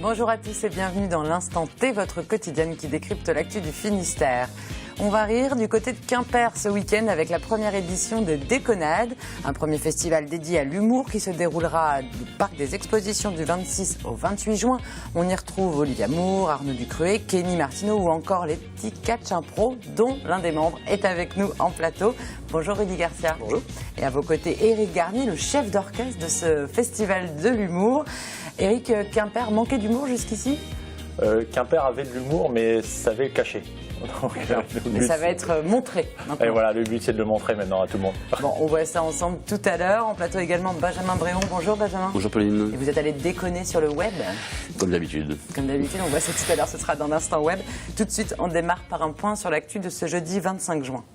Bonjour à tous et bienvenue dans l'Instant T, votre quotidienne qui décrypte l'actu du Finistère. On va rire du côté de Quimper ce week-end avec la première édition de Déconnade, un premier festival dédié à l'humour qui se déroulera du Parc des Expositions du 26 au 28 juin. On y retrouve Olivia Moore, Arnaud Ducruet, Kenny Martineau ou encore les petits catch impro dont l'un des membres est avec nous en plateau. Bonjour Rudy Garcia. Bonjour. Et à vos côtés, Éric Garnier, le chef d'orchestre de ce festival de l'humour. Éric, Quimper manquait d'humour jusqu'ici ? Quimper avait de l'humour, mais savait le cacher. Donc, mais ça va être montré maintenant. Et voilà, le but c'est de le montrer maintenant à tout le monde. Bon, on voit ça ensemble tout à l'heure. En plateau également, Benjamin Bréon. Bonjour Benjamin. Bonjour Pauline. Et vous êtes allé déconner sur le web. Comme d'habitude. Comme d'habitude, on voit ça tout à l'heure, ce sera dans l'Instant Web. Tout de suite, on démarre par un point sur l'actu de ce jeudi 25 juin.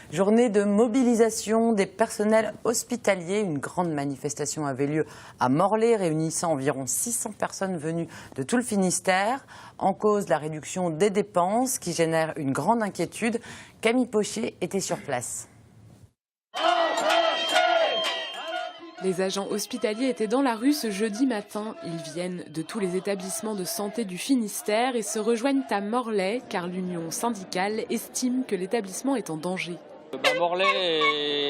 Journée de mobilisation des personnels hospitaliers. Une grande manifestation avait lieu à Morlaix, réunissant environ 600 personnes venues de tout le Finistère. En cause, la réduction des dépenses qui génère une grande inquiétude. Camille Pocher était sur place. Les agents hospitaliers étaient dans la rue ce jeudi matin. Ils viennent de tous les établissements de santé du Finistère et se rejoignent à Morlaix car l'union syndicale estime que l'établissement est en danger. Morlaix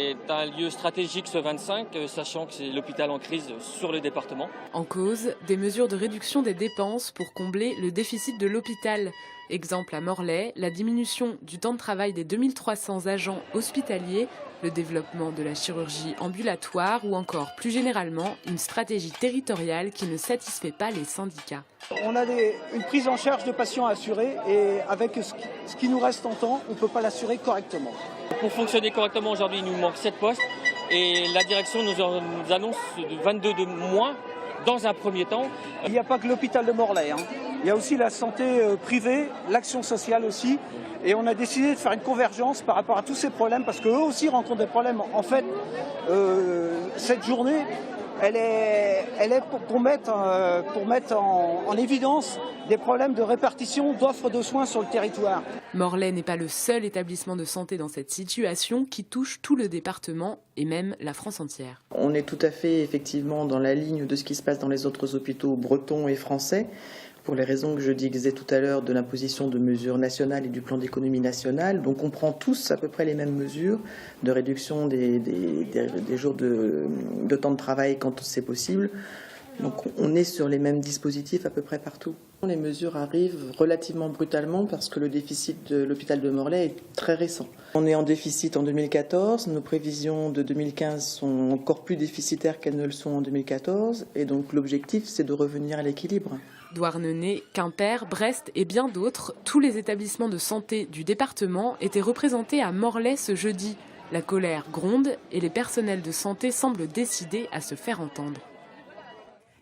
est un lieu stratégique ce 25, sachant que c'est l'hôpital en crise sur le département. En cause, des mesures de réduction des dépenses pour combler le déficit de l'hôpital. Exemple à Morlaix, la diminution du temps de travail des 2300 agents hospitaliers, le développement de la chirurgie ambulatoire ou encore plus généralement une stratégie territoriale qui ne satisfait pas les syndicats. On a une prise en charge de patients assurés et avec ce qui nous reste en temps, on ne peut pas l'assurer correctement. Pour fonctionner correctement aujourd'hui, il nous manque 7 postes et la direction nous annonce 22 de moins dans un premier temps. Il n'y a pas que l'hôpital de Morlaix, il y a aussi la santé privée, l'action sociale aussi. Et on a décidé de faire une convergence par rapport à tous ces problèmes parce qu'eux aussi rencontrent des problèmes. En fait, cette journée, elle est pour mettre en évidence des problèmes de répartition d'offres de soins sur le territoire. Morlaix n'est pas le seul établissement de santé dans cette situation qui touche tout le département et même la France entière. On est tout à fait effectivement dans la ligne de ce qui se passe dans les autres hôpitaux bretons et français, pour les raisons que je disais tout à l'heure de l'imposition de mesures nationales et du plan d'économie nationale. Donc on prend tous à peu près les mêmes mesures de réduction des jours de temps de travail quand c'est possible. Donc on est sur les mêmes dispositifs à peu près partout. Les mesures arrivent relativement brutalement parce que le déficit de l'hôpital de Morlaix est très récent. On est en déficit en 2014, nos prévisions de 2015 sont encore plus déficitaires qu'elles ne le sont en 2014 et donc l'objectif c'est de revenir à l'équilibre. Douarnenez, Quimper, Brest et bien d'autres, tous les établissements de santé du département étaient représentés à Morlaix ce jeudi. La colère gronde et les personnels de santé semblent décidés à se faire entendre.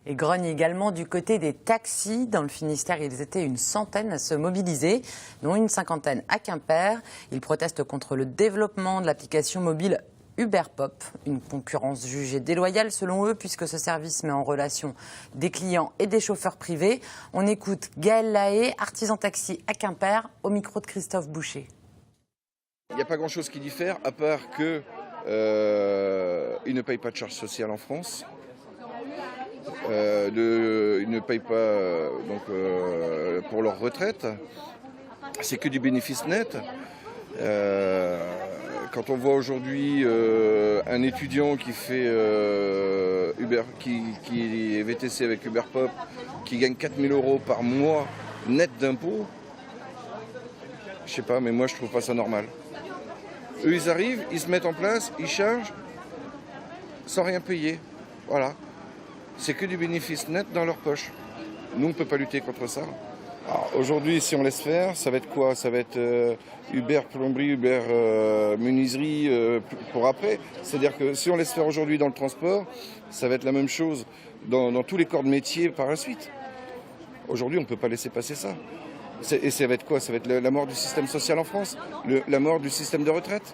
Et grogne également du côté des taxis. Dans le Finistère, ils étaient une centaine à se mobiliser, dont une cinquantaine à Quimper. Ils protestent contre le développement de l'application mobile Uberpop, une concurrence jugée déloyale selon eux puisque ce service met en relation des clients et des chauffeurs privés. On écoute Gaël Lahaye, artisan taxi à Quimper, au micro de Christophe Boucher. Il n'y a pas grand-chose qui diffère à part qu'ils ne payent pas de charges sociales en France. Ils ne payent pas pour leur retraite. C'est que du bénéfice net. Quand on voit aujourd'hui un étudiant qui fait qui est VTC avec Uberpop, qui gagne 4 000 € par mois net d'impôts, je sais pas, mais moi je trouve pas ça normal. Eux ils arrivent, ils se mettent en place, ils chargent sans rien payer. Voilà. C'est que du bénéfice net dans leur poche. Nous on ne peut pas lutter contre ça. Aujourd'hui, si on laisse faire, ça va être quoi? Ça va être Uber plomberie, Uber menuiserie pour après. C'est-à-dire que si on laisse faire aujourd'hui dans le transport, ça va être la même chose dans tous les corps de métier par la suite. Aujourd'hui, on ne peut pas laisser passer ça. Et ça va être quoi? Ça va être la mort du système social en France, la mort du système de retraite.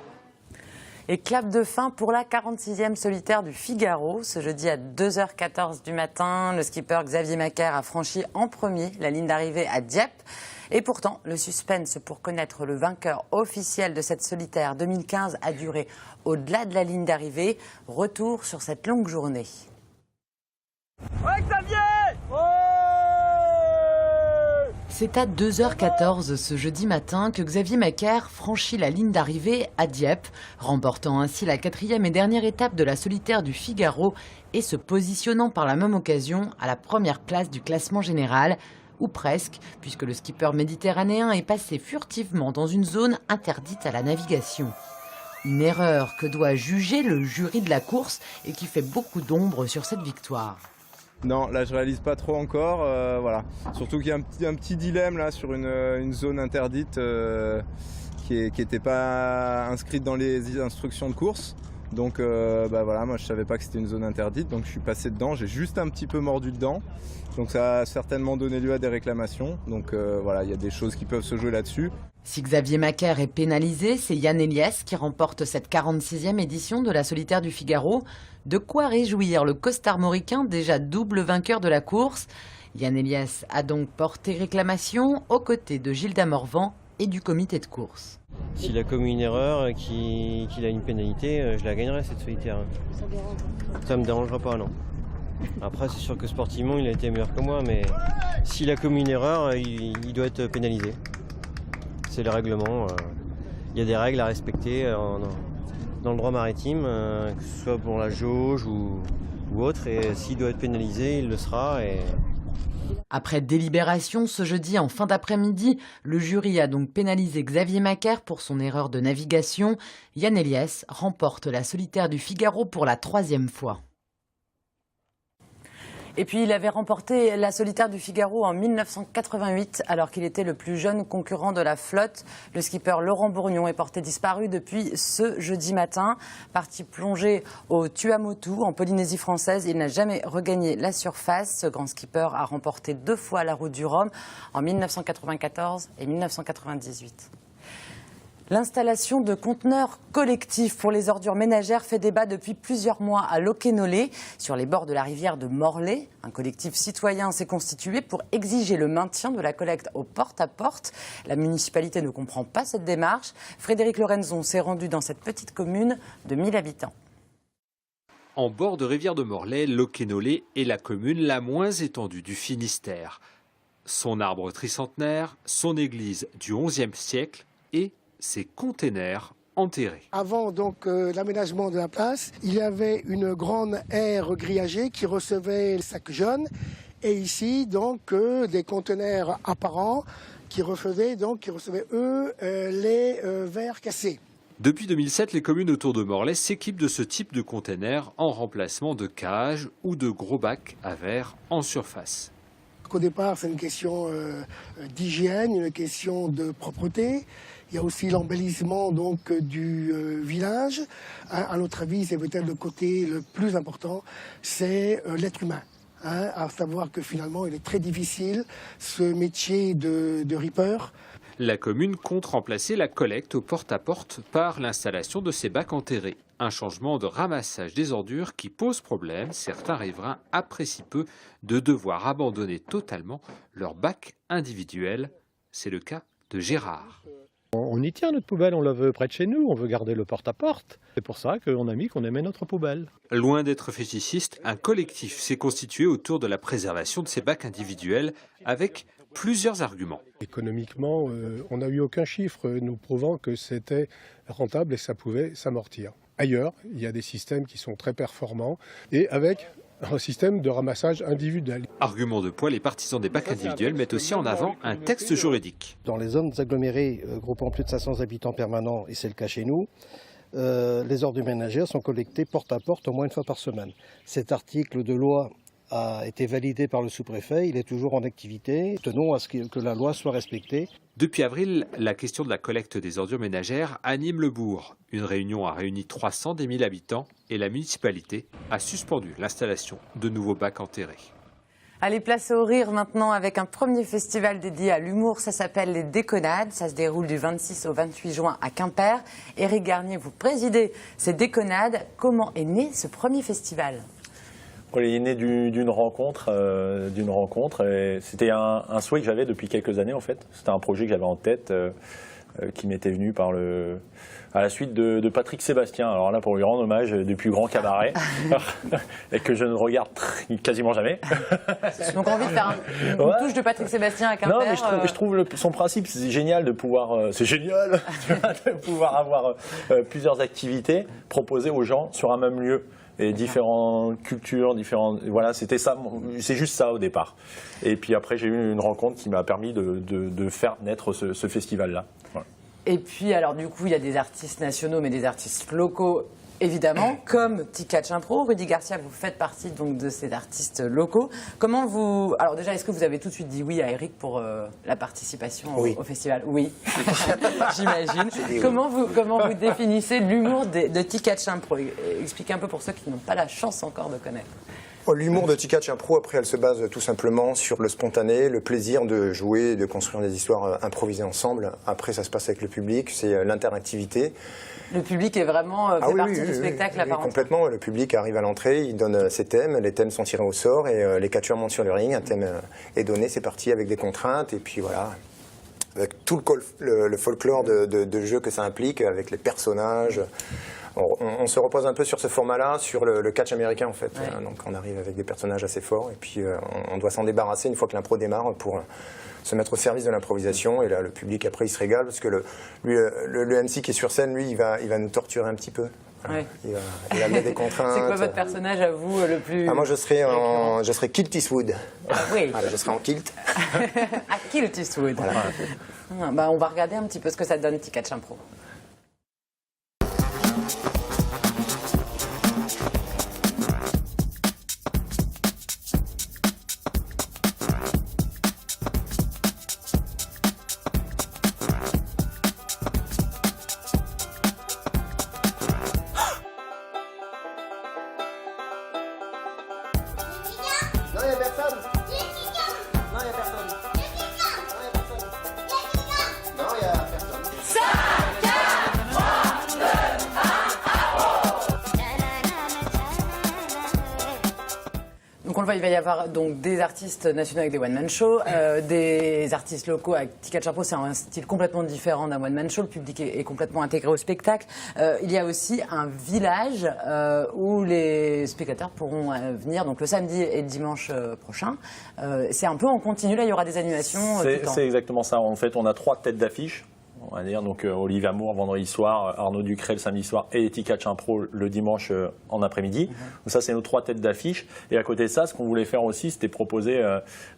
Et clap de fin pour la 46e solitaire du Figaro. Ce jeudi à 2h14 du matin, le skipper Xavier Macaire a franchi en premier la ligne d'arrivée à Dieppe. Et pourtant, le suspense pour connaître le vainqueur officiel de cette solitaire 2015 a duré au-delà de la ligne d'arrivée. Retour sur cette longue journée. Ouais, Xavier! C'est à 2h14 ce jeudi matin que Xavier Macaire franchit la ligne d'arrivée à Dieppe, remportant ainsi la 4e et dernière étape de la solitaire du Figaro et se positionnant par la même occasion à la première place du classement général, ou presque, puisque le skipper méditerranéen est passé furtivement dans une zone interdite à la navigation. Une erreur que doit juger le jury de la course et qui fait beaucoup d'ombre sur cette victoire. Non, là je réalise pas trop encore, voilà. Surtout qu'il y a un petit dilemme là sur une zone interdite qui n'était pas inscrite dans les instructions de course. Donc voilà, moi je savais pas que c'était une zone interdite, donc je suis passé dedans, j'ai juste un petit peu mordu dedans. Donc ça a certainement donné lieu à des réclamations. Donc voilà, il y a des choses qui peuvent se jouer là-dessus. Si Xavier Macaire est pénalisé, c'est Yann Eliès qui remporte cette 46e édition de la solitaire du Figaro. De quoi réjouir le costarmoricain, déjà double vainqueur de la course. Yann Eliès a donc porté réclamation aux côtés de Gilda Morvan et du comité de course. S'il a commis une erreur, qu'il a une pénalité, je la gagnerai cette solitaire. Ça me dérangera pas, non. Après, c'est sûr que sportivement, il a été meilleur que moi, mais s'il a commis une erreur, il doit être pénalisé. C'est le règlement. Il y a des règles à respecter dans le droit maritime, que ce soit pour la jauge ou autre. Et s'il doit être pénalisé, il le sera. Après délibération ce jeudi en fin d'après-midi, le jury a donc pénalisé Xavier Macaire pour son erreur de navigation. Yann Eliès remporte la solitaire du Figaro pour la 3e fois. Et puis il avait remporté la solitaire du Figaro en 1988 alors qu'il était le plus jeune concurrent de la flotte. Le skipper Laurent Bourgnon est porté disparu depuis ce jeudi matin. Parti plonger au Tuamotu en Polynésie française, il n'a jamais regagné la surface. Ce grand skipper a remporté 2 fois la Route du Rhum en 1994 et 1998. L'installation de conteneurs collectifs pour les ordures ménagères fait débat depuis plusieurs mois à Loquénolé, sur les bords de la rivière de Morlaix. Un collectif citoyen s'est constitué pour exiger le maintien de la collecte au porte-à-porte. La municipalité ne comprend pas cette démarche. Frédéric Lorenzon s'est rendu dans cette petite commune de 1000 habitants. En bord de rivière de Morlaix, Loquénolé est la commune la moins étendue du Finistère. Son arbre tricentenaire, son église du XIe siècle et ces containers enterrés. Avant donc l'aménagement de la place, il y avait une grande aire grillagée qui recevait les sacs jaunes et ici donc des conteneurs apparents qui recevaient les verres cassés. Depuis 2007, les communes autour de Morlaix s'équipent de ce type de containers en remplacement de cages ou de gros bacs à verre en surface. Au départ, c'est une question d'hygiène, une question de propreté. Il y a aussi l'embellissement donc du village. À notre avis, c'est peut-être le côté le plus important, c'est l'être humain. À savoir que finalement, il est très difficile ce métier de ripper. La commune compte remplacer la collecte au porte-à-porte par l'installation de ces bacs enterrés. Un changement de ramassage des ordures qui pose problème. Certains riverains apprécient peu de devoir abandonner totalement leur bac individuel. C'est le cas de Gérard. On y tient notre poubelle, on la veut près de chez nous, on veut garder le porte-à-porte. C'est pour ça qu'on a mis qu'on aimait notre poubelle. Loin d'être fétichiste, un collectif s'est constitué autour de la préservation de ces bacs individuels avec plusieurs arguments. Économiquement, on n'a eu aucun chiffre nous prouvant que c'était rentable et ça pouvait s'amortir. Ailleurs, il y a des systèmes qui sont très performants et avec un système de ramassage individuel. Argument de poids, les partisans des bacs individuels mettent aussi en avant un texte juridique. Dans les zones agglomérées groupant plus de 500 habitants permanents, et c'est le cas chez nous, les ordures ménagères sont collectées porte à porte au moins une fois par semaine. Cet article de loi a été validé par le sous-préfet, il est toujours en activité. Tenons à ce que la loi soit respectée. Depuis avril, la question de la collecte des ordures ménagères anime le bourg. Une réunion a réuni 300 des 1000 habitants et la municipalité a suspendu l'installation de nouveaux bacs enterrés. Allez, place au rire maintenant avec un premier festival dédié à l'humour. Ça s'appelle les Déconnades. Ça se déroule du 26 au 28 juin à Quimper. Éric Garnier, vous présidez ces Déconnades. Comment est né ce premier festival ? Il est né d'une rencontre. Et c'était un souhait que j'avais depuis quelques années en fait. C'était un projet que j'avais en tête qui m'était venu à la suite de Patrick Sébastien. Alors là, pour lui rendre hommage, du plus grand cabaret, et que je ne regarde quasiment jamais. Donc envie de faire une touche de Patrick Sébastien à Quimper. Non, mais je trouve son principe, c'est génial de pouvoir, de pouvoir avoir plusieurs activités proposées aux gens sur un même lieu. Et différentes cultures, voilà, c'était ça, c'est juste ça au départ. Et puis après, j'ai eu une rencontre qui m'a permis de faire naître ce festival-là. Voilà. Et puis, alors du coup, il y a des artistes nationaux, mais des artistes locaux, évidemment, comme Tika Chimpro. Rudy Garcia, vous faites partie donc de ces artistes locaux. Comment vous... Alors déjà, est-ce que vous avez tout de suite dit oui à Eric pour la participation au festival? Oui, j'imagine. Comment vous définissez l'humour de Tika Chimpro? Expliquez un peu pour ceux qui n'ont pas la chance encore de connaître. L'humour de Tika Chimpro, après, elle se base tout simplement sur le spontané, le plaisir de jouer, de construire des histoires improvisées ensemble. Après, ça se passe avec le public, c'est l'interactivité. Le public est vraiment fait partie du spectacle à part entière. Complètement, le public arrive à l'entrée, il donne ses thèmes, les thèmes sont tirés au sort et les catcheurs montent sur le ring, un thème est donné, c'est parti avec des contraintes et puis voilà. Avec tout le folklore de jeu que ça implique, avec les personnages. On se repose un peu sur ce format-là, sur le catch américain en fait. Ouais. Donc on arrive avec des personnages assez forts et puis on doit s'en débarrasser une fois que l'impro démarre pour se mettre au service de l'improvisation. Et là, le public après il se régale parce que le MC qui est sur scène, lui, il va nous torturer un petit peu. Ouais. Il va mettre des contraintes. C'est quoi votre personnage à vous le plus... Moi je serais Kilt Eastwood. Oui. Voilà, je serais en kilt. À Kilt Eastwood. Voilà. On va regarder un petit peu ce que ça donne Tika Chimpro. Donc on le voit, il va y avoir donc des artistes nationaux avec des one-man shows, des artistes locaux avec Tika Chimpro, c'est un style complètement différent d'un one-man show, le public est complètement intégré au spectacle. Il y a aussi un village où les spectateurs pourront venir donc le samedi et le dimanche prochain. C'est un peu en continu, là il y aura des animations tout le temps. C'est exactement ça, en fait on a 3 têtes d'affiche. On va dire donc Olivier Amour vendredi soir, Arnaud Ducret le samedi soir et Tika Chimpro le dimanche en après-midi. Donc ça c'est nos 3 têtes d'affiche. Et à côté de ça, ce qu'on voulait faire aussi, c'était proposer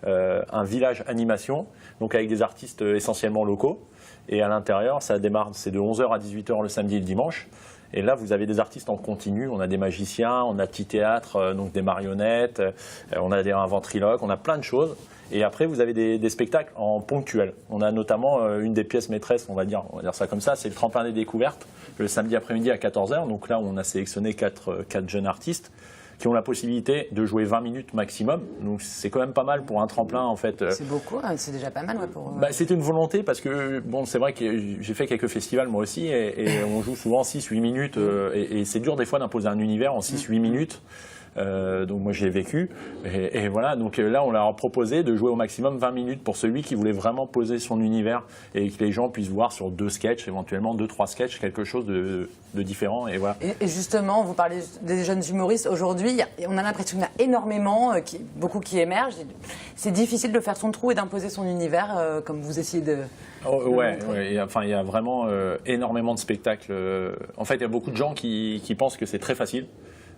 un village animation, donc avec des artistes essentiellement locaux. Et à l'intérieur, ça démarre, c'est de 11h à 18h le samedi et le dimanche. Et là, vous avez des artistes en continu. On a des magiciens, on a petit théâtre, donc des marionnettes, on a un ventriloque, on a plein de choses. Et après, vous avez des spectacles en ponctuel. On a notamment une des pièces maîtresses, on va dire ça comme ça, c'est le tremplin des découvertes, le samedi après-midi à 14h. Donc là, on a sélectionné 4 jeunes artistes qui ont la possibilité de jouer 20 minutes maximum. Donc c'est quand même pas mal pour un tremplin en fait. C'est beaucoup, hein, c'est déjà pas mal pour... C'était une volonté parce que bon, c'est vrai que j'ai fait quelques festivals moi aussi et on joue souvent 6-8 minutes et c'est dur des fois d'imposer un univers en 6-8 minutes. Donc moi j'ai vécu et voilà, donc là on leur a proposé de jouer au maximum 20 minutes pour celui qui voulait vraiment poser son univers et que les gens puissent voir sur 2 sketchs, éventuellement 2-3 sketchs, quelque chose de différent et voilà. Et justement, vous parlez des jeunes humoristes, aujourd'hui on a l'impression qu'il y en a énormément, beaucoup qui émergent. C'est difficile de faire son trou et d'imposer son univers comme vous essayez de... Ouais, enfin il y a vraiment énormément de spectacles. En fait il y a beaucoup de gens qui pensent que c'est très facile.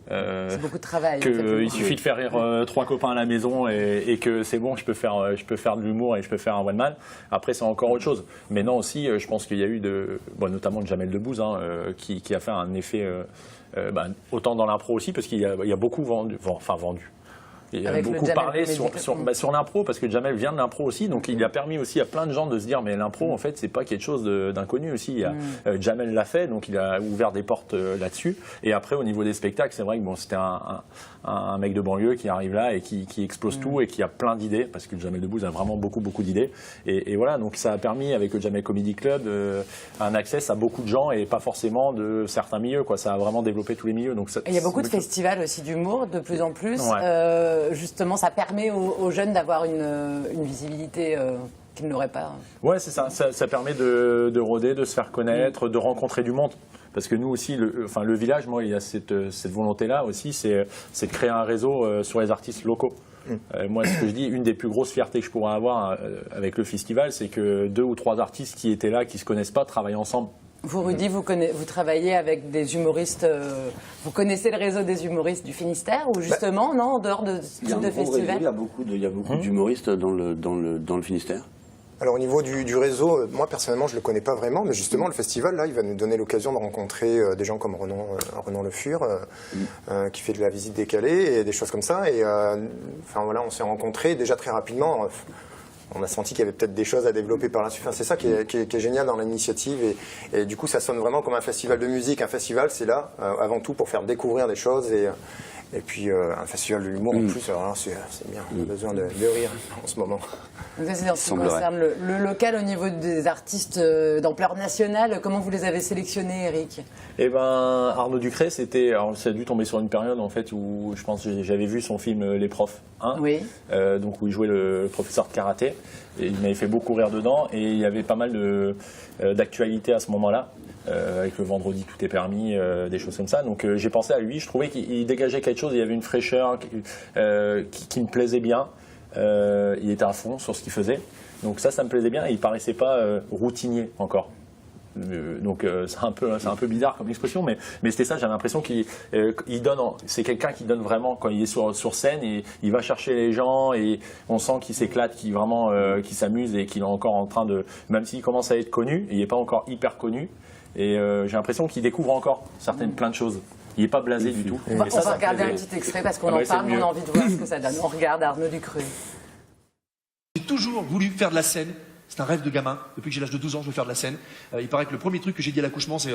C'est beaucoup de travail. Il suffit de faire rire 3 copains à la maison et que c'est bon, je peux faire de l'humour et je peux faire un one man. Après c'est encore autre chose. Mais non aussi, je pense qu'il y a eu notamment de Jamel Debbouze qui a fait un effet autant dans l'impro aussi parce qu'il y a beaucoup vendu. Il a beaucoup parlé sur l'impro parce que Jamel vient de l'impro aussi, donc il a permis aussi à plein de gens de se dire mais l'impro en fait c'est pas quelque chose d'inconnu aussi. Jamel l'a fait, donc il a ouvert des portes là-dessus. Et après au niveau des spectacles, c'est vrai que c'était un mec de banlieue qui arrive là et qui explose tout et qui a plein d'idées parce que Jamel Debbouze a vraiment beaucoup d'idées. Et voilà, donc ça a permis avec le Jamel Comedy Club un accès à beaucoup de gens et pas forcément de certains milieux, quoi. Ça a vraiment développé tous les milieux. Donc il y a beaucoup de festivals aussi d'humour de plus en plus. Ouais. Justement, ça permet aux jeunes d'avoir une visibilité qu'ils n'auraient pas. Ouais, c'est ça. Ça permet de rôder, de se faire connaître, de rencontrer du monde. Parce que nous aussi, le village, moi, il y a cette volonté-là aussi, c'est de créer un réseau sur les artistes locaux. Moi, ce que je dis, une des plus grosses fiertés que je pourrais avoir avec le festival, c'est que 2 ou 3 artistes qui étaient là, qui ne se connaissent pas, travaillent ensemble. Vous, Rudy, vous travaillez avec des humoristes, vous connaissez le réseau des humoristes du Finistère ou justement, non, en dehors de ce type de festival? Il y a beaucoup d'humoristes dans le Finistère. Alors au niveau du réseau, moi personnellement je ne le connais pas vraiment, mais justement le festival là il va nous donner l'occasion de rencontrer des gens comme Renan Le Fur qui fait de la visite décalée et des choses comme ça. Et enfin voilà, on s'est rencontrés déjà très rapidement. On a senti qu'il y avait peut-être des choses à développer par la suite. Enfin, c'est ça qui est génial dans l'initiative et du coup ça sonne vraiment comme un festival de musique. Un festival c'est là avant tout pour faire découvrir des choses et puis un festival de l'humour en plus, alors c'est bien, on a besoin de rire en ce moment. Donc c'est en ce qui concerne le local au niveau des artistes d'ampleur nationale, comment vous les avez sélectionnés, Eric? Eh ben, Arnaud Ducré, ça a dû tomber sur une période en fait où je pense que j'avais vu son film Les Profs 1, donc où il jouait le professeur de karaté, et il m'avait fait beaucoup rire dedans, et il y avait pas mal d'actualités à ce moment-là. Avec le vendredi tout est permis, des choses comme ça. Donc j'ai pensé à lui, je trouvais qu'il dégageait quelque chose, il y avait une fraîcheur qui me plaisait bien. Il était à fond sur ce qu'il faisait. Donc ça me plaisait bien et il paraissait pas routinier encore. Donc c'est un peu bizarre comme expression, mais c'était ça, j'avais l'impression qu'il donne, c'est quelqu'un qui donne vraiment quand il est sur scène et il va chercher les gens et on sent qu'il s'éclate, qu'il s'amuse et qu'il est encore en train de, même s'il commence à être connu, il n'est pas encore hyper connu. Et j'ai l'impression qu'il découvre encore plein de choses. Il n'est pas blasé du tout. On va regarder un petit extrait parce qu'on en parle, mais on a envie de voir ce que ça donne. On regarde Arnaud Ducré. J'ai toujours voulu faire de la scène. C'est un rêve de gamin. Depuis que j'ai l'âge de 12 ans, je veux faire de la scène. Il paraît que le premier truc que j'ai dit à l'accouchement, c'est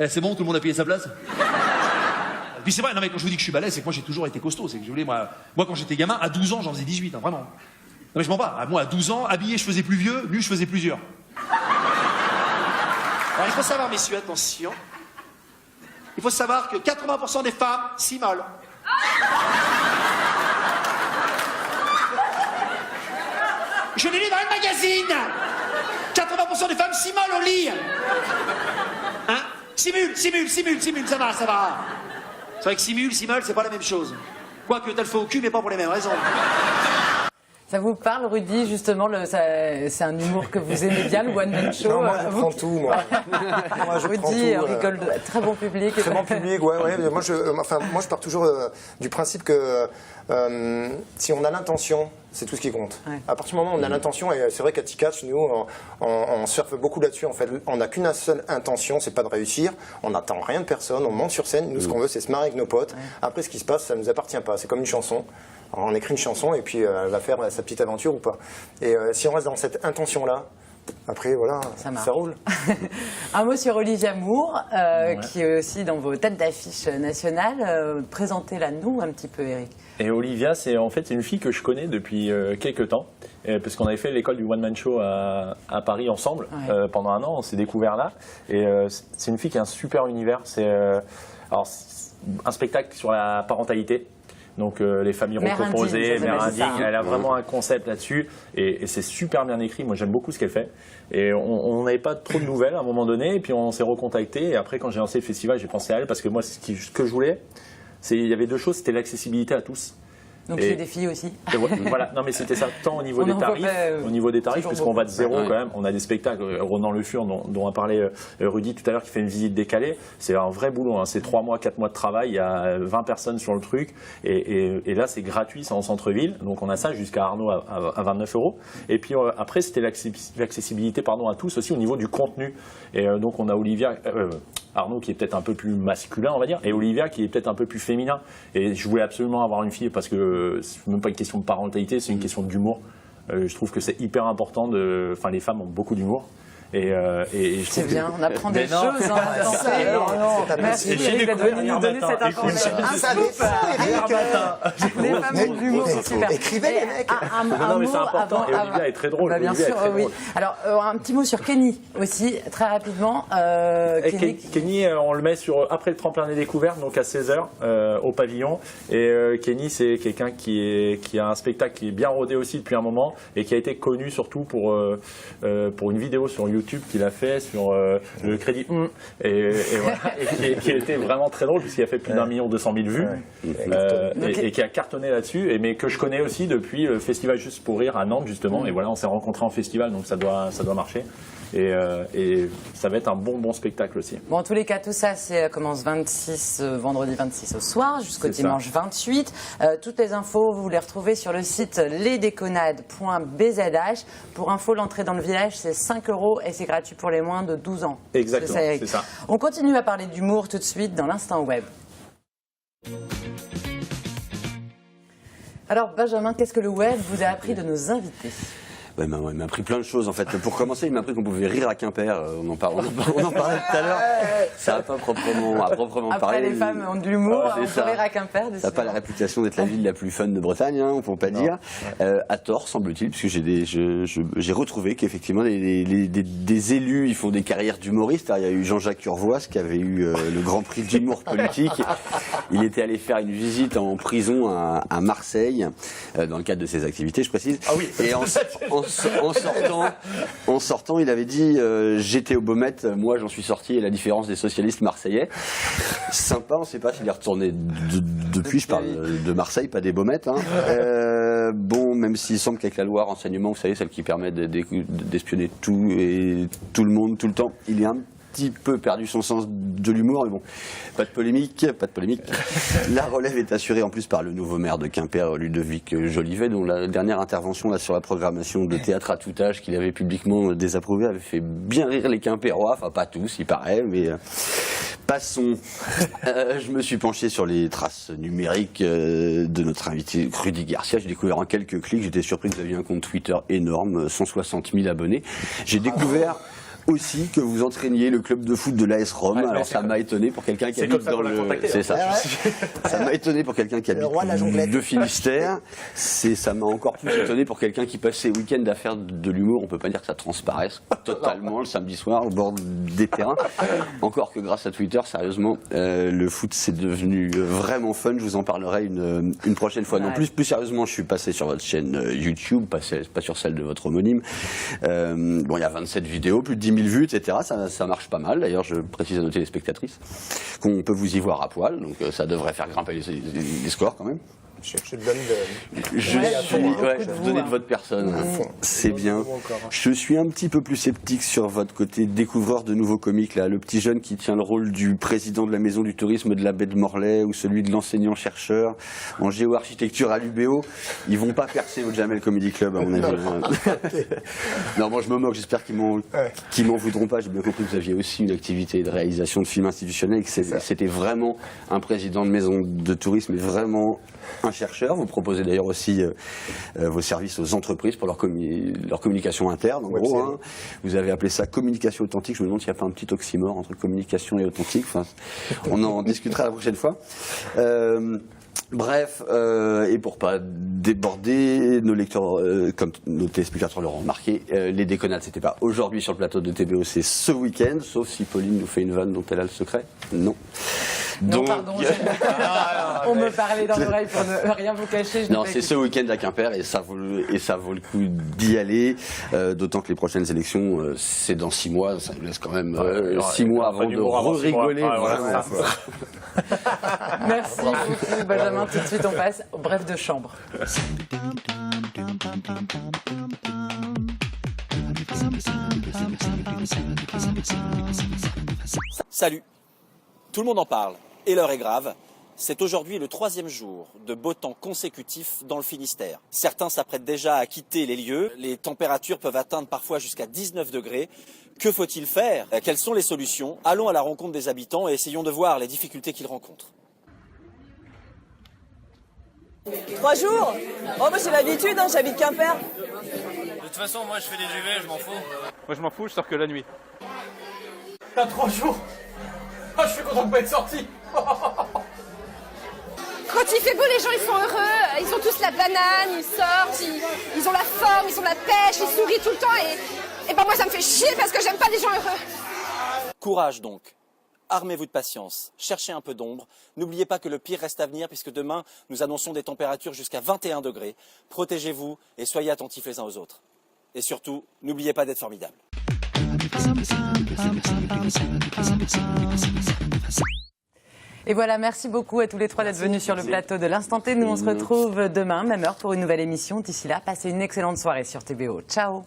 c'est bon, tout le monde a payé sa place. Et puis c'est vrai, non mais quand je vous dis que je suis balèze, c'est que moi j'ai toujours été costaud. C'est que je voulais, moi quand j'étais gamin, à 12 ans, j'en faisais 18, vraiment. Non mais je mens pas. Moi à 12 ans, habillé, je faisais plus vieux, nu, je faisais plusieurs. Alors il faut savoir, messieurs, attention, il faut savoir que 80% des femmes s'immolent. Je l'ai lu dans un magazine. 80% des femmes s'immolent au lit. Hein? Simule, ça va. C'est vrai que simule, c'est pas la même chose. Quoique t'as le feu au cul, mais pas pour les mêmes raisons. Ça vous parle, Rudy, justement, c'est un humour que vous aimez bien, le one-man show? Non, moi je prends tout, moi. Rudy rigole, très bon public. Très bon public, ouais. Moi je pars toujours du principe que si on a l'intention, c'est tout ce qui compte. Ouais. À partir du moment où on a l'intention, et c'est vrai qu'à T-Catch, nous, on surfe beaucoup là-dessus. En fait, on n'a qu'une seule intention, c'est pas de réussir. On n'attend rien de personne, on monte sur scène. Nous, ce qu'on veut, c'est se marrer avec nos potes. Ouais. Après, ce qui se passe, ça ne nous appartient pas. C'est comme une chanson. Alors, on écrit une chanson et puis elle va faire sa petite aventure ou pas. Et si on reste dans cette intention-là, après, voilà, ça roule. Un mot sur Olivia Moore, qui est aussi dans vos têtes d'affiche nationales. Présentez-la nous un petit peu, Eric. Et Olivia, c'est une fille que je connais depuis quelques temps, parce qu'on avait fait l'école du One Man Show à Paris ensemble pendant un an, on s'est découvert là. Et c'est une fille qui a un super univers. C'est un spectacle sur la parentalité. Donc les familles recomposées, mère indigne, elle a vraiment un concept là-dessus et c'est super bien écrit. Moi j'aime beaucoup ce qu'elle fait. Et on n'avait pas trop de nouvelles à un moment donné et puis on s'est recontacté. Et après quand j'ai lancé le festival, j'ai pensé à elle parce que moi ce que je voulais, il y avait deux choses, c'était l'accessibilité à tous. Donc il y a des filles aussi. Voilà, non mais c'était ça, tant au niveau des tarifs, puisqu'on va de zéro quand même. On a des spectacles, Renan Le Fur dont a parlé Rudy tout à l'heure, qui fait une visite décalée. C'est un vrai boulot, hein. C'est 3 mois, 4 mois de travail, il y a 20 personnes sur le truc. Et là c'est gratuit, c'est en centre-ville. Donc on a ça jusqu'à Arnaud à 29 €. Et puis après c'était l'accessibilité à tous aussi au niveau du contenu. Et donc on a Arnaud qui est peut-être un peu plus masculin on va dire, et Olivia qui est peut-être un peu plus féminin. Et je voulais absolument avoir une fille parce que c'est même pas une question de parentalité, c'est une question d'humour. Je trouve que c'est hyper important les femmes ont beaucoup d'humour. Et je C'est trouve bien, on apprend des Mais non. choses. Merci Eric d'être venu nous donner cette information. Un scoop, Les femmes de l'humour sont super. Écrivez les mecs. Non, mais c'est important. Et Olivia est très drôle. Bien Olivia est sûr, très oui. drôle. Alors, un petit mot sur Kenny aussi, très rapidement. Kenny, on le met après le tremplin des découvertes, donc à 16h au pavillon. Et Kenny, c'est quelqu'un qui a un spectacle qui est bien rodé aussi depuis un moment et qui a été connu surtout pour une vidéo sur YouTube qu'il a fait sur le crédit et voilà, et qui était vraiment très drôle puisqu'il a fait plus d'1 200 000 vues et qui a cartonné là-dessus, mais que je connais aussi depuis le festival Juste pour rire à Nantes justement. Et voilà, on s'est rencontrés en festival, donc ça doit marcher. Et ça va être un bon spectacle aussi. Bon, en tous les cas, tout ça commence vendredi 26 au soir jusqu'au dimanche 28. Toutes les infos, vous les retrouvez sur le site lesdeconades.bzh. Pour info, l'entrée dans le village, c'est 5 € et c'est gratuit pour les moins de 12 ans. Exactement, c'est ça. On continue à parler d'humour tout de suite dans l'Instant Web. Alors, Benjamin, qu'est-ce que le web vous a appris de nos invités ? Ouais, il m'a appris plein de choses en fait. Pour commencer, il m'a appris qu'on pouvait rire à Quimper. On en parlait tout à l'heure. Ça n'a pas proprement Après, parler. les femmes ont de l'humour, on peut rire à Quimper. Ça n'a pas la réputation d'être la ville la plus fun de Bretagne, on ne peut pas dire. À tort, semble-t-il, puisque j'ai retrouvé qu'effectivement des élus, ils font des carrières d'humoristes. Il y a eu Jean-Jacques Urvoas qui avait eu le Grand Prix d'humour politique. Il était allé faire une visite en prison à Marseille, dans le cadre de ses activités, je précise. Ah oui. Et en sortant, il avait dit j'étais au Baumette, moi j'en suis sorti, et la différence des socialistes marseillais. Sympa, on ne sait pas s'il est retourné depuis, je parle de Marseille, pas des Baumettes. Bon, même s'il semble qu'avec la loi renseignement, vous savez, celle qui permet d'espionner tout et tout le monde, tout le temps, il est un petit peu perdu son sens de l'humour, mais bon, pas de polémique. La relève est assurée en plus par le nouveau maire de Quimper, Ludovic Jolivet, dont la dernière intervention là, sur la programmation de théâtre à tout âge qu'il avait publiquement désapprouvé avait fait bien rire les Quimpérois, enfin pas tous il paraît, mais passons. Je me suis penché sur les traces numériques de notre invité Rudy Garcia. J'ai découvert en quelques clics, j'étais surpris que vous aviez un compte Twitter énorme, 160 000 abonnés. J'ai découvert aussi que vous entraîniez le club de foot de l'AS Rome. Alors ça m'a étonné pour quelqu'un qui habite dans le... C'est ça. Ça m'a étonné pour quelqu'un qui habite le Finistère. Ça m'a encore plus étonné pour quelqu'un qui passe ses week-ends à faire de l'humour. On peut pas dire que ça transparaisse totalement le samedi soir au bord des terrains. Encore que grâce à Twitter, sérieusement, le foot c'est devenu vraiment fun. Je vous en parlerai une prochaine fois. Non, plus sérieusement, je suis passé sur votre chaîne YouTube, pas sur celle de votre homonyme. Bon, il y a 27 vidéos, plus de 10 000 vues, etc. Ça marche pas mal. D'ailleurs, je précise à nos téléspectatrices qu'on peut vous y voir à poil, donc ça devrait faire grimper les scores quand même. Je te donne je vous donnez de votre personne. C'est bien. Je suis un petit peu plus sceptique sur votre côté découvreur de nouveaux comiques. Là. Le petit jeune qui tient le rôle du président de la maison du tourisme de la baie de Morlaix ou celui de l'enseignant-chercheur en géo-architecture à l'UBO. Ils vont pas percer au Jamel Comedy Club, à mon avis. Non, moi je me moque. J'espère qu'ils m'en voudront pas. J'ai bien compris que vous aviez aussi une activité de réalisation de films institutionnels et que c'était vraiment un président de maison de tourisme et vraiment un chercheur. Vous proposez d'ailleurs aussi vos services aux entreprises pour leur communication interne, en gros. Hein. Vous avez appelé ça communication authentique. Je me demande s'il n'y a pas un petit oxymore entre communication et authentique. Enfin, on en discutera la prochaine fois. Bref, et pour pas déborder, nos lecteurs, comme nos téléspectateurs l'auront remarqué, les déconnades, c'était pas aujourd'hui sur le plateau de TBO, c'est ce week-end, sauf si Pauline nous fait une vanne dont elle a le secret. Non. Non, pardon, on me parlait dans l'oreille pour ne rien vous cacher. Non, c'est ce week-end à Quimper et ça vaut le coup d'y aller, d'autant que les prochaines élections, c'est dans 6 mois, ça nous laisse quand même 6 mois avant de rigoler. Merci beaucoup, Benjamin. Tout de suite, on passe au bref de chambre. Salut, tout le monde en parle et l'heure est grave. C'est aujourd'hui le 3e jour de beau temps consécutif dans le Finistère. Certains s'apprêtent déjà à quitter les lieux. Les températures peuvent atteindre parfois jusqu'à 19 degrés. Que faut-il faire? Quelles sont les solutions? Allons à la rencontre des habitants et essayons de voir les difficultés qu'ils rencontrent. 3 jours? Oh, bah, j'ai l'habitude, j'habite Quimper. De toute façon, moi je fais des UV, je m'en fous. Moi je m'en fous, je sors que la nuit. Il y a 3 jours. Ah, je suis content de pas être sorti. Quand il fait beau, les gens ils sont heureux, ils ont tous la banane, ils sortent, ils ont la forme, ils ont la pêche, ils sourient tout le temps et ben moi ça me fait chier parce que j'aime pas les gens heureux. Courage donc. Armez-vous de patience, cherchez un peu d'ombre. N'oubliez pas que le pire reste à venir puisque demain, nous annonçons des températures jusqu'à 21 degrés. Protégez-vous et soyez attentifs les uns aux autres. Et surtout, n'oubliez pas d'être formidables. Et voilà, merci beaucoup à tous les trois d'être venus sur le plateau de l'Instant T. Nous, on se retrouve demain, même heure, pour une nouvelle émission. D'ici là, passez une excellente soirée sur TBO. Ciao.